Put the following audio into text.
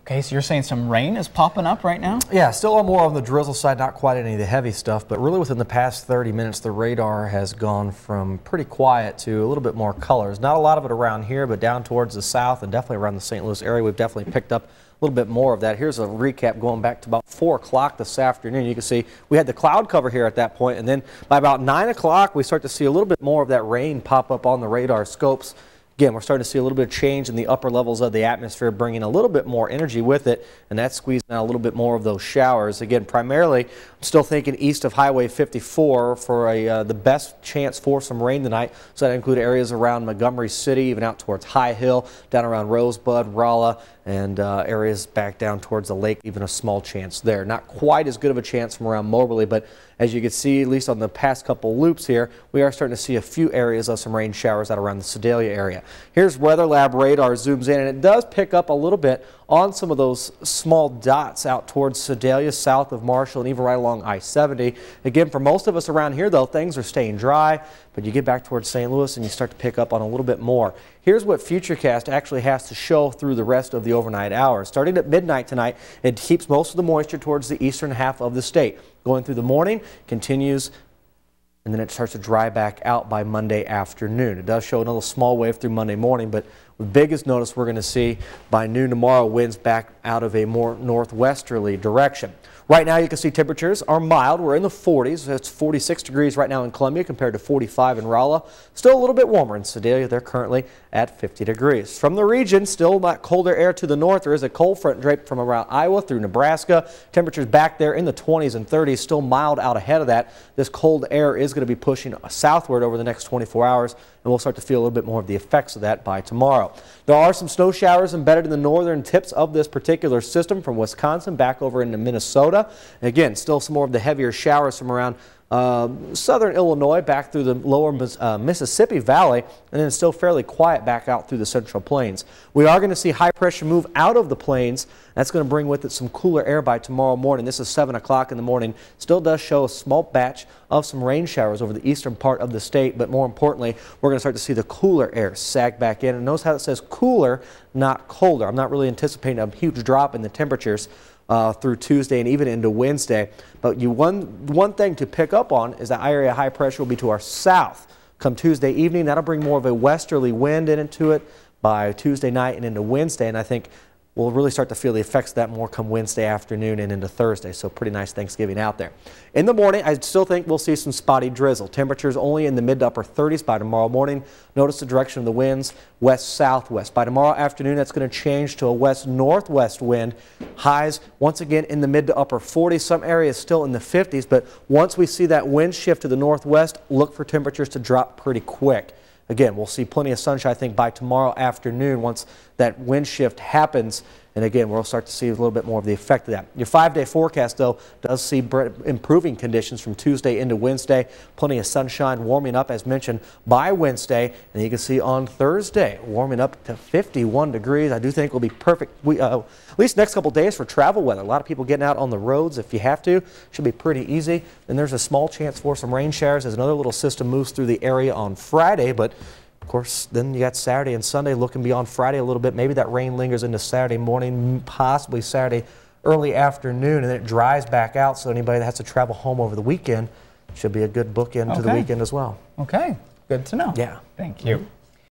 Okay, so you're saying some rain is popping up right now? Yeah, still more on the drizzle side, not quite any of the heavy stuff, but really within the past 30 minutes, the radar has gone from pretty quiet to a little bit more colors. Not a lot of it around here, but down towards the south and definitely around the St. Louis area, we've definitely picked up a little bit more of that. Here's a recap going back to about 4 o'clock this afternoon. You can see we had the cloud cover here at that point, and then by about 9 o'clock, we start to see a little bit more of that rain pop up on the radar scopes. Again, we're starting to see a little bit of change in the upper levels of the atmosphere, bringing a little bit more energy with it, and that's squeezing out a little bit more of those showers. Again, primarily, I'm still thinking east of Highway 54 for the best chance for some rain tonight. So that includes areas around Montgomery City, even out towards High Hill, down around Rosebud, Rolla, and areas back down towards the lake, even a small chance there. Not quite as good of a chance from around Moberly, but as you can see, at least on the past couple loops here, we are starting to see a few areas of some rain showers out around the Sedalia area. Here's Weather Lab radar zooms in, and it does pick up a little bit on some of those small dots out towards Sedalia, south of Marshall, and even right along I-70. Again, for most of us around here, though, things are staying dry, but you get back towards St. Louis and you start to pick up on a little bit more. Here's what Futurecast actually has to show through the rest of the overnight hours. Starting at midnight tonight, it keeps most of the moisture towards the eastern half of the state. Going through the morning, continues, and then it starts to dry back out by Monday afternoon. It does show another small wave through Monday morning, but the biggest notice we're going to see by noon tomorrow, winds back out of a more northwesterly direction. Right now, you can see temperatures are mild. We're in the 40s. It's 46 degrees right now in Columbia compared to 45 in Rolla. Still a little bit warmer in Sedalia. They're currently at 50 degrees. From the region, still not colder air to the north. There is a cold front draped from around Iowa through Nebraska. Temperatures back there in the 20s and 30s, still mild out ahead of that. This cold air is going to be pushing southward over the next 24 hours, and we'll start to feel a little bit more of the effects of that by tomorrow. There are some snow showers embedded in the northern tips of this particular system from Wisconsin back over into Minnesota. Again, still some more of the heavier showers from around southern Illinois back through the lower Mississippi Valley, and then it's still fairly quiet back out through the central plains. We are going to see high pressure move out of the plains. That's going to bring with it some cooler air by tomorrow morning. This is 7 o'clock in the morning. Still does show a small batch of some rain showers over the eastern part of the state, but more importantly, we're going to start to see the cooler air sag back in. And notice how it says cooler, not colder. I'm not really anticipating a huge drop in the temperatures through Tuesday and even into Wednesday. But one thing to pick up on is that area high pressure will be to our south come Tuesday evening. That'll bring more of a westerly wind into it by Tuesday night and into Wednesday, and I think we'll really start to feel the effects of that more come Wednesday afternoon and into Thursday. So pretty nice Thanksgiving out there. In the morning, I still think we'll see some spotty drizzle. Temperatures only in the mid to upper 30s by tomorrow morning. Notice the direction of the winds, west-southwest. By tomorrow afternoon, that's going to change to a west-northwest wind. Highs, once again, in the mid to upper 40s. Some areas still in the 50s, but once we see that wind shift to the northwest, look for temperatures to drop pretty quick. Again, we'll see plenty of sunshine, I think, by tomorrow afternoon once that wind shift happens. And again, we'll start to see a little bit more of the effect of that. Your 5-day forecast, though, does see improving conditions from Tuesday into Wednesday. Plenty of sunshine warming up, as mentioned, by Wednesday. And you can see on Thursday, warming up to 51 degrees. I do think will be perfect, at least next couple days for travel weather. A lot of people getting out on the roads if you have to. Should be pretty easy. Then there's a small chance for some rain showers as another little system moves through the area on Friday. But of course, then you got Saturday and Sunday looking beyond Friday a little bit. Maybe that rain lingers into Saturday morning, possibly Saturday early afternoon, and then it dries back out. So anybody that has to travel home over the weekend should be a good bookend to the weekend as well. Okay, good to know. Yeah. Thank you.